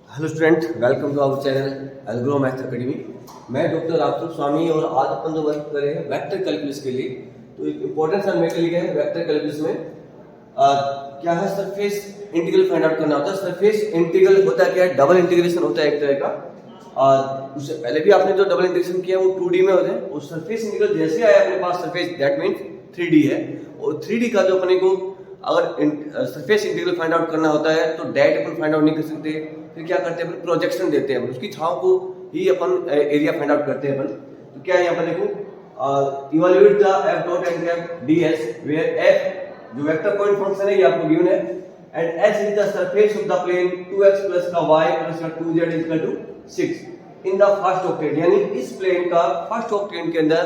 Hello student, welcome to our channel Algro math academy. मैं doctor Ramchandra Swami और आज अपन जो वर्क कर रहे हैं वेक्टर कैलकुलस के लिए। तो एक इंपॉर्टेंट सा मेरे लिए है वेक्टर कैलकुलस में क्या है, सरफेस इंटीग्रल फाइंड आउट करना होता है। सरफेस इंटीग्रल होता है क्या है, डबल इंटीग्रेशन होता है एक तरह का। उससे पहले भी आपने जो डबल इंटीग्रेशन किया वो 2D में होता है। और सरफेस इंटीग्रल जैसे आया अपने पास सरफेस, दैट मीन्स 3D है। और 3D का जो अपने को अगर सरफेस इंटीग्रल फाइंड आउट करना होता है तो डायरेक्ट अपन फाइंड आउट नहीं कर सकते। फिर क्या करते हैं, अपन प्रोजेक्शन देते हैं, उसकी छाव को ही अपन एरिया फाइंड आउट करते हैं अपन। तो क्या है यहाँ पर देखो, evaluate the f dot n cap ds where f जो वेक्टर पॉइंट फंक्शन है ये आपको गिवन है and s is the surface of the plane 2x plus का y प्लस का 2z equal to 6 in the first octant. यानी इस plane का फर्स्ट ऑक्टेट के अंदर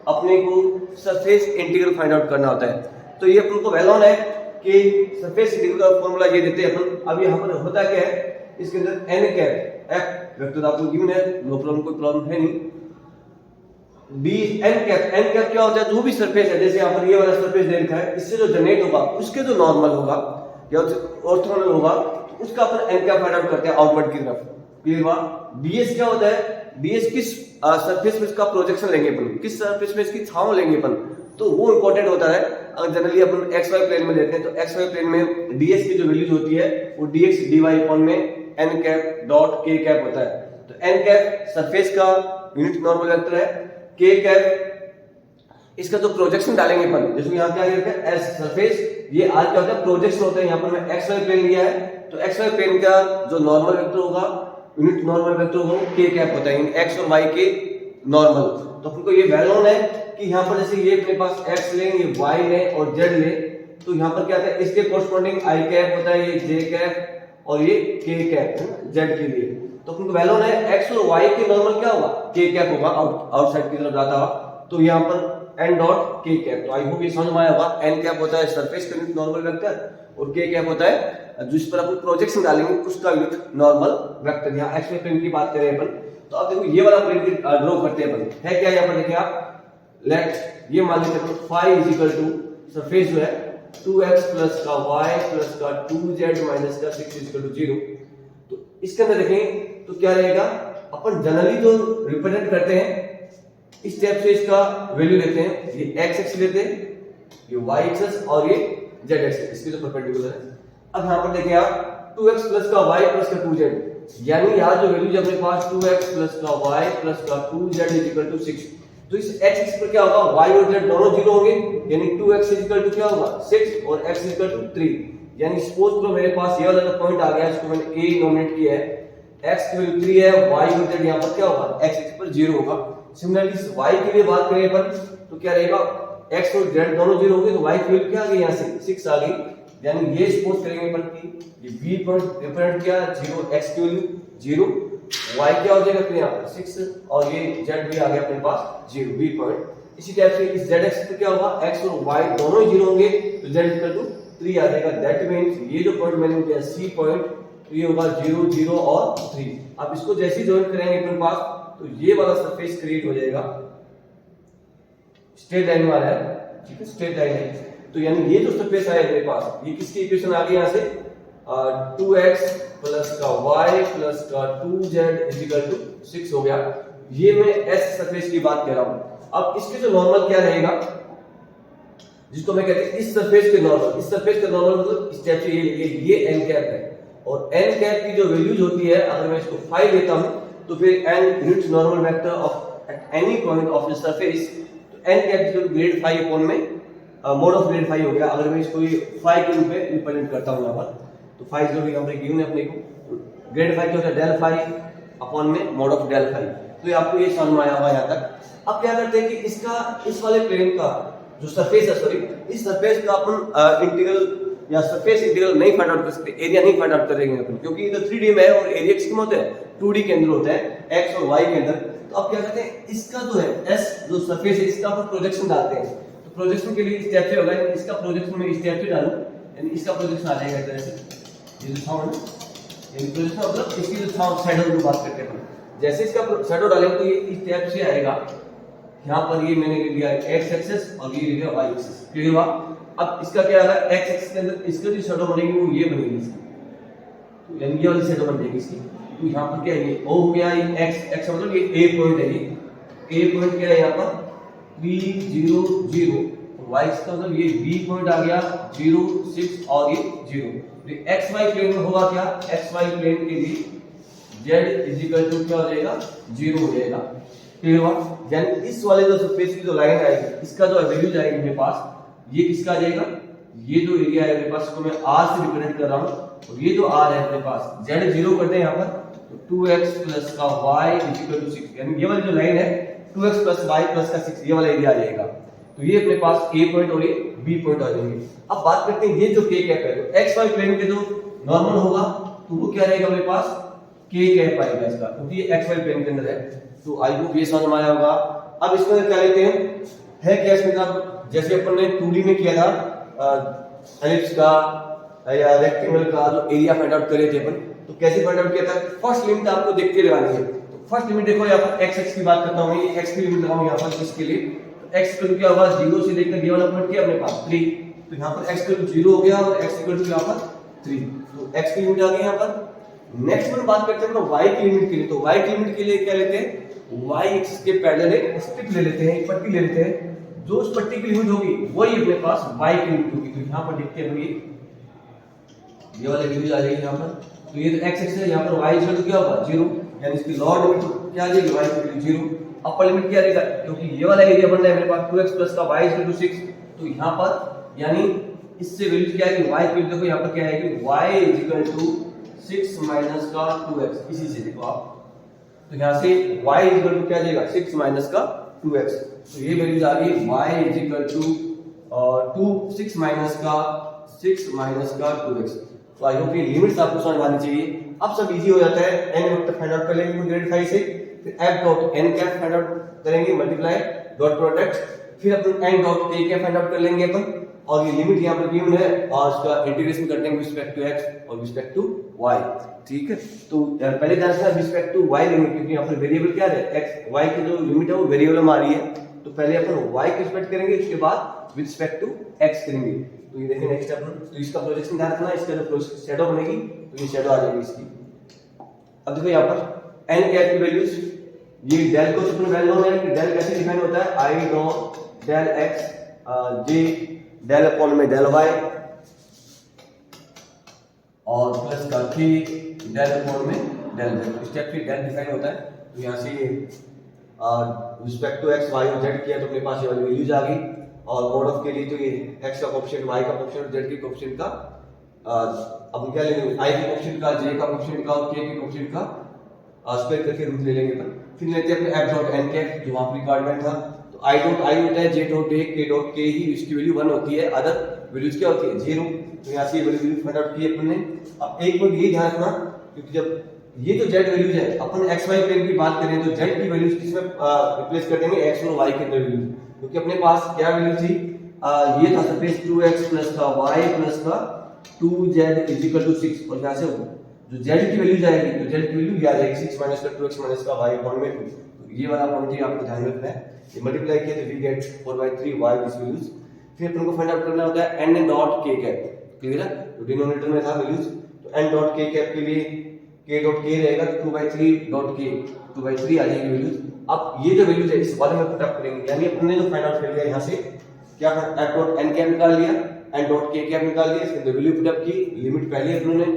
अपने को सरफेस इंटीग्रल फाइंड आउट करना होता है। तो ये अपन को वेल नोन है कि सरफेस इंटीग्रल का फॉर्मूला ये देते हैं अपन। अब यहाँ पर होता क्या है, इसके अंदर n कैप f वेक्टर आपको गिवन है, नो प्रॉब्लम, कोई प्रॉब्लम है नहीं। d n कैप क्या होता है, जो भी सरफेस है, जैसे यहाँ पर ये वाला सरफेस दे रखा है, इससे जो जनरेट होगा उसके जो नॉर्मल होगा या ऑर्थोगोनल होगा तो उसका अपन n कैप फाइंड आउट करते हैं आउटवर्ड की तरफ। क्लियर हुआ। ds क्या होता है, ds किस सरफेस में इसका प्रोजेक्शन लेंगे अपन, किस सरफेस में इसकी छांव लेंगे अपन, तो वो इंपॉर्टेंट होता है। अगर जनरली अपन xy प्लेन में लेते हैं तो xy प्लेन में ds की जो वैल्यूज होती है वो dx dy अपॉन में n cap dot k cap होता है। तो n कैप सरफेस का यूनिट नॉर्मल वेक्टर है, k कैप इसका जो प्रोजेक्शन डालेंगे अपन, जैसे यहाँ क्या लिखा है s सरफेस, ये आज क्या होता है प्रोजेक्शन होता है। यहाँ पर मैं xy प्लेन लिया है तो xy प्लेन का जो नॉर्मल वेक्टर होगा, यूनिट नॉर्मल वेक्टर होगा वो k कैप होता है, x और y के नॉर्मल। तो अपन को ये वैल्यू है कि यहाँ पर जैसे ये अपने पास x लें, ये y लें और z लें, तो यहाँ पर क्या होता है इसके कोरस्पॉन्डिंग i कैप होता है, ये j कैप और ये k कैप z के लिए। तो अपन को वैल्यू है x और y के नॉर्मल क्या होगा, k कैप होगा, आउटसाइड की तरफ जाता हुआ। तो यहाँ पर n डॉट k कैप, तो आई होप ये समझ में आया होगा। n कैप होता है सरफेस का यूनिट नॉर्मल वेक्टर और k कैप होता है जिस पर अपन प्रोजेक्शन डालेंगे उसका यूनिट नॉर्मल वेक्टर। यहाँ एक्स प्लेन की बात करें अपन, तो अब देखो ये वाला प्लेन ड्रॉ करते हैं अपन। है क्या यहाँ पर देखिए आप, लेट ये मान लेते हैं phi is equal to surface जो है 2x प्लस का y प्लस का 2z माइनस का 6 इज इक्वल टू 0। तो इसके अंदर देखें तो क्या रहेगा, अपन जनरली जो रिप्रेजेंट करते हैं इस टाइप से इसका वैल्यू लेते हैं, ये x एक्सिस लेते हैं, ये y एक्सिस और ये z एक्सिस, इसके जो परपेंडिकुलर है। अब यहां पर देखिए आप 2x प्लस का y प्लस का 2z, यानी यहां जो वैल्यू अपने पास 2x प्लस का y प्लस का 2z इज इक्वल टू 6, तो इस x एक्सिस पर क्या होगा, y और z दोनों जीरो होंगे, यानी 2x इज इक्वल टू क्या होगा 6 और x इज इक्वल टू 3। यानी सपोज करो मेरे पास ये वाला पॉइंट आ गया, इसको मैंने a नोमिनेट किया है, x की वैल्यू 3 है, y और z यहां पर क्या होगा, x एक्सिस पर 0 होगा। सिमिलरली y के लिए बात करें अपन तो क्या रहेगा, x और z दोनों 0 होंगे, तो y की वैल्यू क्या आ गई, यहां से 6 आ गई। यानी ये सपोज करेंगे अपन की ये b पॉइंट रिप्रेजेंट किया 0, x की वैल्यू 0, y क्या हो जाएगा अपने यहाँ पर 6 और ये z भी आ गया अपने पास 0, b पॉइंट। इसी टाइप से इस z एक्सिस पे क्या होगा, x और y दोनों ही 0 होंगे, तो z इक्वल टू 3 आ जाएगा। दैट मींस ये जो पॉइंट मैंने किया c पॉइंट, तो ये होगा 0 0 और 3। अब इसको जैसे ही ज्वाइन करेंगे अपने पास तो ये वाला सरफेस क्रिएट हो जाएगा, स्ट्रेट लाइन वाला है, ठीक है, स्ट्रेट लाइन है। तो यानी ये जो सरफेस आया मेरे पास, ये किसकी इक्वेशन आ गई यहाँ से, 2x प्लस का y प्लस का 2z इज इक्वल टू 6 हो गया। ये मैं s सरफेस की बात कर रहा हूं। अब इसके जो नॉर्मल क्या रहेगा, जिसको मैं कहते हैं इस सरफेस के नॉर्मल, इस सरफेस का नॉर्मल मतलब इस टाइप से ये n कैप है, और n कैप की जो वैल्यूज होती है, अगर मैं इसको 5 लेता हूं तो फिर n unit normal vector of at any point of the surface, तो n cap equal to grad 5 upon में मोड ऑफ ग्रेड 5 हो गया। अगर मैं इसको 5 के रूप में रिप्रेजेंट करता हूं यहाँ पर, तो 5 जो भी हमने गिवन है अपने को, तो ग्रेड 5 क्या होता है डेल 5 अपॉन में मोड ऑफ डेल 5। तो ये आपको ये समझ में आया हुआ यहाँ तक। अब क्या करते हैं कि इसका इस वाले प्लेन का जो सरफेस है, सॉरी इस सरफेस का अपन इंटीग्रल या सरफेस इंटीग्रल नहीं फाइंड आउट कर सकते, एरिया नहीं फाइंड आउट करेंगे अपन, क्योंकि ये 3D में है और एरिया किसमें होता है 2D के अंदर होता है, x और y के अंदर। तो अब क्या करते हैं, इसका जो है s जो सरफेस है इसका अपन प्रोजेक्शन डालते हैं। तो प्रोजेक्शन के लिए इस टाइप से होगा, इसका प्रोजेक्शन में इस टाइप से डालूं, यानी इसका प्रोजेक्शन आ जाएगा इस तरह से, ये जो साउंड यानी प्रोजेक्शन मतलब इसकी जो साउंड शैडो की बात करते हैं, जैसे इसका शैडो डालेंगे तो ये इस टाइप से आएगा। यहाँ पर ये मैंने लिया x एक्सिस और ये लिया y एक्सिस, क्लियर हुआ। अब इसका क्या आ रहा है, x एक्सिस के अंदर इसका जो शैडो बनेगी वो ये बनेगी, तो यानी ये वाली सेट बन जाएगी इसकी। तो यहाँ पर क्या है, ये ओ हो गया, ये एक्स मतलब ये ए पॉइंट है, ये ए पॉइंट क्या है यहाँ पर 3 0 0, वाई का मतलब ये बी पॉइंट आ गया 0 6 और ये 0। तो एक्स वाई प्लेन में होगा क्या, एक्स वाई प्लेन के लिए z इक्वल टू क्या हो जाएगा 0 हो जाएगा। क्लियर हुआ? यानी इस वाले जो सरफेस की जो लाइन आएगी इसका जो वैल्यू जाएगी मेरे पास, ये किसका आ जाएगा, ये जो एरिया है मेरे पास इसको मैं r से रिप्रेजेंट कर रहा हूं, और ये जो r है मेरे पास z 0 करते हैं यहाँ पर, तो 2x प्लस का y इक्वल टू 6, यानी ये वाली जो लाइन है 2x प्लस y प्लस का 6, ये वाला एरिया आ जाएगा। तो ये अपने पास a पॉइंट और ये b पॉइंट आ जाएंगे। अब बात करते हैं ये जो k कैप है, तो x y प्लेन के जो नॉर्मल होगा तो वो क्या रहेगा मेरे पास k कैप आएगा इसका, क्योंकि ये x y प्लेन के अंदर है। तो आई होप ये समझ में आया होगा। अब इसमें क्या लेते हैं, है क्या इसमें का, जैसे अपन ने 2D में किया था एलिप्स का या रेक्टेंगल का जो एरिया फाइंड आउट करे थे अपन, तो कैसे फाइंड आउट किया था, फर्स्ट लिमिट आपको देख के लगानी है। तो फर्स्ट लिमिट देखो यहाँ पर x की बात करता हूं, ये x की लिमिट लगाऊं यहाँ पर इसके लिए, तो x इक्वल टू क्या होगा 0 से लेकर ये वाला पॉइंट क्या अपने पास 3, तो यहाँ पर x इक्वल टू 0 हो गया और x इक्वल टू यहाँ पर 3, तो x की लिमिट आ गई यहाँ पर। नेक्स्ट में बात करते हैं अपना y की लिमिट के लिए, तो y की लिमिट के लिए क्या लेते हैं, y एक्सिस के पैरेलल एक स्ट्रिप ले लेते हैं, एक पट्टी ले लेते हैं, जो उस पट्टी की लिमिट होगी वही अपने पास y की लिमिट होगी। तो यहाँ पर देखते हैं ये वाले वैल्यू आ जाएगी यहाँ पर, तो ये तो x एक्सिस है, यहाँ पर y इक्वल टू क्या होगा 0, यानी इसकी लोअर लिमिट क्या आ जाएगी y equal to 0, upper limit क्या रहेगा, क्योंकि ये वाला एरिया बन रहा है मेरे पास 2x प्लस का y इक्वल टू 6, तो यहाँ पर यानी इससे वैल्यू क्या आएगी y इक्वल, देखो यहाँ पर क्या आएगी y इक्वल टू 6 माइनस का 2x, इसी से देखो आप, तो यहाँ से y इक्वल टू क्या आ जाएगा 6 माइनस का 2x, तो ये वैल्यू आ गई y इक्वल टू 6 माइनस का 2x। तो आई होप ये लिमिट्स आपको समझ आनी चाहिए। अब सब इजी हो जाता है, n वेक्टर फाइंड आउट कर लेंगे ग्रेड 5 से, फिर f dot n cap find out करेंगे, मल्टीप्लाई डॉट प्रोडक्ट, फिर अपन n dot k cap find out कर लेंगे अपन, और ये लिमिट यहाँ पर गिवन है और उसका इंटीग्रेशन करते हैं रिस्पेक्ट टू x और रिस्पेक्ट टू y। ठीक है, तो पहले ध्यान रखना रिस्पेक्ट टू y लिमिट, क्योंकि यहाँ पर वेरिएबल क्या है x y की जो लिमिट है वो वेरिएबल में आ रही है, तो पहले अपन y की रिस्पेक्ट करेंगे, उसके बाद विद रिस्पेक्ट टू x करेंगे। तो ये देखिए नेक्स्ट अपन, तो इसका प्रोजेक्शन ध्यान रखना, इसका जो शैडो बनेगी तो ये शैडो आ जाएगी इसकी। अब देखो यहाँ पर n कैप की वैल्यूज, ये डेल को अपन वैल्यू है कि डेल कैसे डिफाइन होता है, i dot del x j del upon में डेल y और प्लस का k डेल अपॉन में डेल z, स्टेप फिर डेल डिफाइन होता है। तो यहाँ से रिस्पेक्ट टू x y और z किया तो अपने पास ये वाली वैल्यूज आ गई, और मोड ऑफ के लिए तो ये x का कोएफिशिएंट y का कोएफिशिएंट z के कोएफिशिएंट का अब क्या लेंगे i के कोएफिशिएंट का j का कोएफिशिएंट का और k के कोएफिशिएंट का स्क्वायर करके रूट ले लेंगे। फिर लेते हैं अपने f डॉट n कैप जो वहां पर रिक्वायरमेंट था, तो i डॉट i होता है, j dot a k dot k ही इसकी वैल्यू 1 होती है, अदर वैल्यूज क्या होती है 0। तो यहाँ से ये वैल्यू फाइंड आउट की अपन ने। अब एक बार ये ध्यान रखना, क्योंकि जब ये जो z वैल्यूज है अपन x y प्लेन की बात करें तो z की वैल्यूज किसमें रिप्लेस कर देंगे x और y के अंदर वैल्यूज, क्योंकि अपने पास क्या वैल्यू थी, ये था सरफेस 2x प्लस का y प्लस का 2z इक्वल टू 6, और यहाँ से जो z की वैल्यू जाएगी तो z की वैल्यू आ जाएगी 6 माइनस का 2x माइनस का y अपॉन में 2। तो ये वाला पॉइंट ही आपको ध्यान रखना है, ये मल्टीप्लाई किया तो we get 4/3y this values. फिर अपन को फाइंड आउट करना होता है n dot k cap, clear है, तो डिनोमिनेटर में था वैल्यूज, तो n डॉट k कैप के लिए k डॉट k रहेगा 2/3 डॉट k 2/3 आ जाएगी वैल्यूज। अब ये जो वैल्यूज है इस वाले में पुट अप करेंगे, यानी अपन ने जो फाइंड आउट कर लिया यहाँ से क्या f डॉट n कैप निकाल लिया, n डॉट k कैप निकाल लिया, इसके वैल्यू पुट अप की, लिमिट पहले अपन ने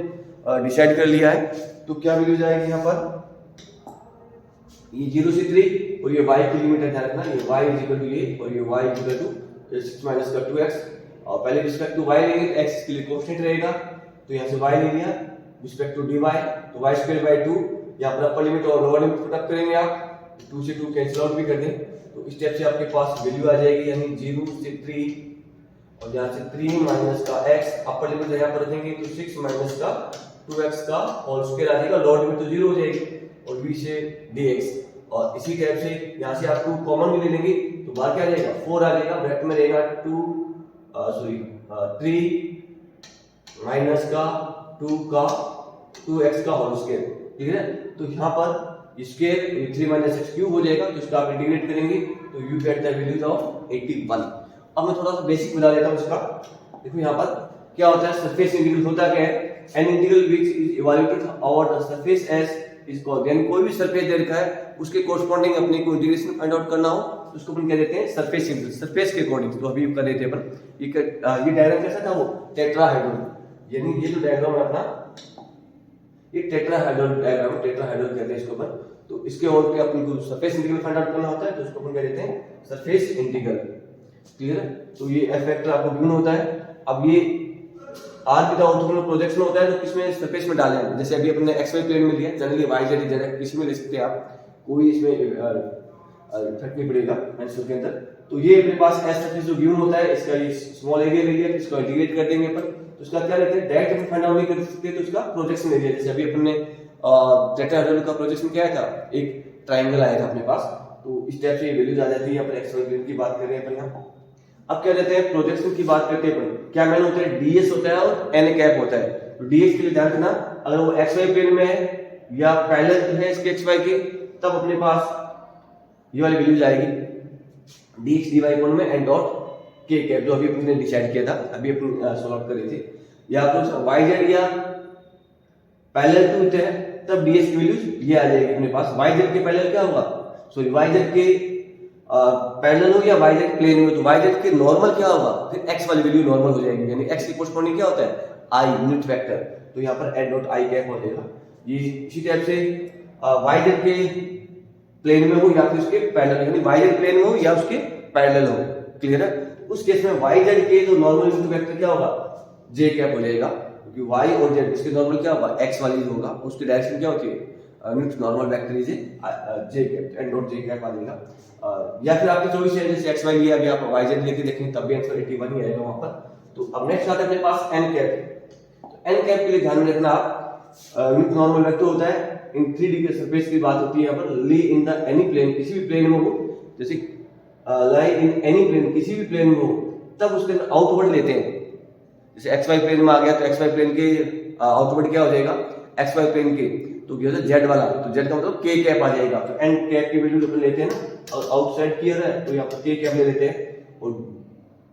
डिसाइड कर लिया है, तो क्या वैल्यू जाएगी यहाँ पर, ये 0 से 3 और ये y की लिमिट है, ध्यान रखना ये y इज इक्वल टू ये और ये y is equal to 6 minus का 2x, और पहले रिस्पेक्ट टू y लेंगे तो x के लिए कांस्टेंट रहेगा, तो यहाँ से y ले लिया रिस्पेक्ट टू dy, तो y स्क्वायर बाय 2, यहाँ पर अपर लिमिट और लोअर लिमिट पुट अप करेंगे आप, 2 से 2 कैंसिल आउट भी कर दें, तो इस स्टेप से आपके पास वैल्यू आ जाएगी, यानी 0 से 3 और यहाँ से 3 माइनस का x, अपर लिमिट यहाँ पर रखेंगे तो 6 माइनस का 2x का होल स्क्वायर आ जाएगा, लोअर लिमिट तो 0 हो जाएगी, और b से dx, और इसी टाइप से यहाँ से आप 2 कॉमन भी ले लेंगे तो बाहर क्या आ जाएगा 4 आ जाएगा, ब्रैकेट में रहेगा 3 माइनस का 2x का होल स्क्वायर, ठीक है। तो यहाँ पर स्क्वायर 3 माइनस x क्यूब हो जाएगा, तो इसका आप इंटीग्रेट करेंगे तो you get the values of 81। अब मैं थोड़ा सा बेसिक बता देता हूँ इसका। देखो यहाँ पर क्या होता है, सरफेस इंटीग्रल होता क्या है, an integral which is evaluated over the surface as is called, यानी कोई भी सरफेस दे रखा है उसके कोरस्पॉन्डिंग अपने को इंटीग्रेशन फाइंड आउट करना हो तो उसको अपन क्या देते हैं सरफेस इंटीग्रल, सरफेस के अकॉर्डिंग। तो अभी कर रहे थे अपन ये डायग्राम कैसा था, वो टेट्राहेड्रल, यानी ये जो डायग्राम है अपना ये टेट्राहेड्रल डायग्राम, टेट्राहेड्रल कहते हैं इसको अपन। तो इसके और पे अपन को सरफेस इंटीग्रल फाइंड आउट करना होता है तो उसको अपन क्या देते हैं सरफेस इंटीग्रल। क्लियर है? तो ये एफ वेक्टर आपको गिवन होता है। अब ये आर की ऑर्थोगोनल प्रोजेक्शन होता है तो किसमें सरफेस में डाले हैं, जैसे अभी अपने एक्स वाई प्लेन में लिया, जनरली वाई जेड जेड किसी में ले सकते हैं आप, कोई इसमें इफेक्ट नहीं पड़ेगा आंसर के अंदर। तो ये अपने पास एस सरफेस जो गिवन होता है, इसका ये स्मॉल एरिया ले लिया, इसको इंटीग्रेट कर देंगे अपन, तो उसका क्या लेते हैं डायरेक्ट अपन फाइंड आउट नहीं कर सकते तो उसका प्रोजेक्शन एरिया, जैसे अभी अपन ने टेट्राहेड्रल का प्रोजेक्शन क्या था, एक ट्रायंगल आया था अपने पास, तो इस टाइप से ये वैल्यूज आ जाती है। अपन एक्स वाई प्लेन की बात कर रहे हैं अपन यहाँ। अब क्या लेते हैं प्रोजेक्शन की बात करते हैं अपन, क्या मैन होता है डीएस होता है और एन कैप होता है। तो डीएस के लिए ध्यान रखना, अगर वो एक्स वाई प्लेन में है या पैरेलल है इसके एक्स वाई के, तब अपने पास ये वाली वैल्यूज आएगी dx dy अपन में एन डॉट के कैप, जो अभी अपने डिसाइड किया था, अभी अपन सॉल्व कर रहे थे। या तो y z या पैरेलल टू इट है तब ds की वैल्यूज ये आ जाएगी अपने पास। y z के पैरेलल क्या होगा, सॉरी y z के पैरेलल हो या y z प्लेन में, तो y z के नॉर्मल क्या होगा, फिर x वाली वैल्यू नॉर्मल हो जाएगी, यानी x की कोरस्पॉन्डिंग क्या होता है i यूनिट वेक्टर, तो यहाँ पर n डॉट i कैप हो जाएगा। ये इसी टाइप से y z के प्लेन में हो या फिर उसके पैरेलल, यानी y z प्लेन में हो या उसके पैरेलल हो। क्लियर है? उस केस में y z के जो नॉर्मल यूनिट वेक्टर क्या होगा j कैप हो जाएगा, क्योंकि y और z इसके नॉर्मल क्या होगा x वाली होगा, उसकी डायरेक्शन क्या होती है unit normal vector is j cap, n dot j cap आ जाएगा। या फिर आपकी चॉइस है, जैसे x y लिया, अभी आप y z लेके देखेंगे तब भी आंसर 81 ही आएगा वहां पर। तो अब नेक्स्ट आता है अपने पास n कैप। तो n कैप के लिए ध्यान में रखना आप, यूनिट नॉर्मल वेक्टर होता है, इन 3D के सरफेस की बात होती है यहाँ पर, ली इन द एनी प्लेन, किसी भी प्लेन में हो, जैसे लाई इन एनी प्लेन, किसी भी प्लेन में हो, तब उसके अंदर आउटवर्ड लेते हैं। जैसे एक्स वाई प्लेन में आ गया तो एक्स वाई प्लेन के आउटवर्ड क्या हो जाएगा एक्स वाई प्लेन के, तो क्या होता है जेड वाला, तो जेड का मतलब के कैप आ जाएगा। तो एन कैप की वैल्यू अपन लेते हैं ना, और आउटसाइड क्लियर है तो यहाँ पर के कैप ले लेते हैं और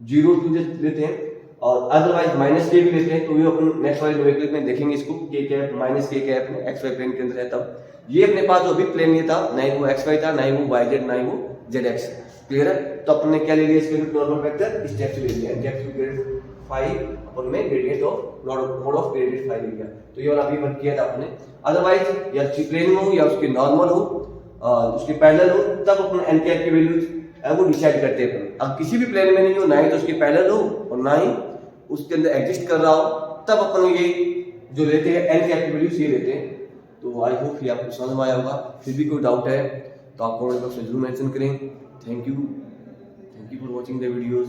0 टू लेते हैं, और अदरवाइज माइनस के भी लेते हैं, तो ये अपन नेक्स्ट वाले नोमेनक्लेचर में देखेंगे इसको, के कैप माइनस के कैप एक्स वाई प्लेन के अंदर है तब। ये अपने पास जो भी प्लेन ये था, ना ही वो एक्स वाई था, ना ही वो वाई जेड, ना ही वो जेड एक्स। क्लियर है? तो अपन ने क्या ले लिया इसके नॉर्मल वेक्टर, इस टाइप से ले लिया, एग्जैक्ट ग्रेड फाई अपन में gradient of mod of gradient phi ले लिया। तो ये वाला अभी वर्क किया था आपने। अदरवाइज या प्लेन में हो या उसके नॉर्मल हो, उसके पैरेलल हो, तब अपन एन कैप की वैल्यूज वो डिसाइड करते हैं अपन। अब किसी भी प्लेन में नहीं हो, ना ही तो उसके पैरेलल हो और ना ही उसके अंदर एग्जिस्ट कर रहा हो, तब अपन ये जो लेते हैं एन कैप की वैल्यूज ये लेते हैं। तो आई होप ये आपको समझ में आया होगा। फिर भी कोई डाउट है तो आप कमेंट बॉक्स में जरूर मेंशन करें। Thank you for watching the videos.